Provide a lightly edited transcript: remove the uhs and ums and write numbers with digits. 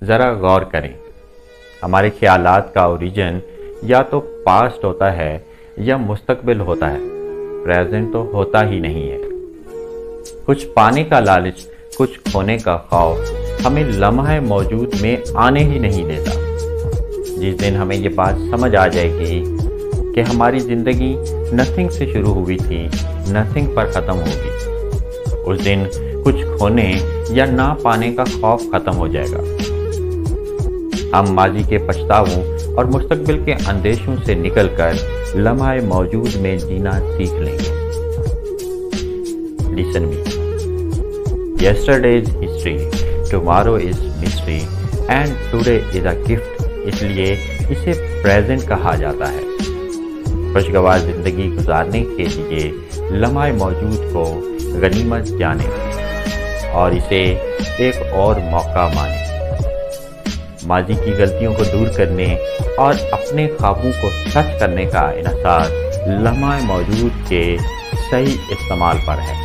ذرا غور کریں، ہمارے خیالات کا اوریجن یا تو پاسٹ ہوتا ہے یا مستقبل ہوتا ہے، پریزنٹ تو ہوتا ہی نہیں ہے۔ کچھ پانے کا لالچ، کچھ کھونے کا خوف ہمیں لمحہ موجود میں آنے ہی نہیں دیتا۔ جس دن ہمیں یہ بات سمجھ آ جائے گی کہ ہماری زندگی نتھنگ سے شروع ہوئی تھی، نتھنگ پر ختم ہوگی، اس دن کچھ کھونے یا نہ پانے کا خوف ختم ہو جائے گا۔ ہم ماضی کے پچھتاووں اور مستقبل کے اندیشوں سے نکل کر لمحہ موجود میں جینا سیکھ لیں گے۔ Listen me. Yesterday is history, tomorrow is mystery, and today is a gift. اس لیے اسے پریزنٹ کہا جاتا ہے۔ خوشگوار زندگی گزارنے کے لیے لمحہ موجود کو غنیمت جانیں اور اسے ایک اور موقع مانیں۔ ماضی کی غلطیوں کو دور کرنے اور اپنے خوابوں کو سچ کرنے کا انحصار لمحہ موجود کے صحیح استعمال پر ہے۔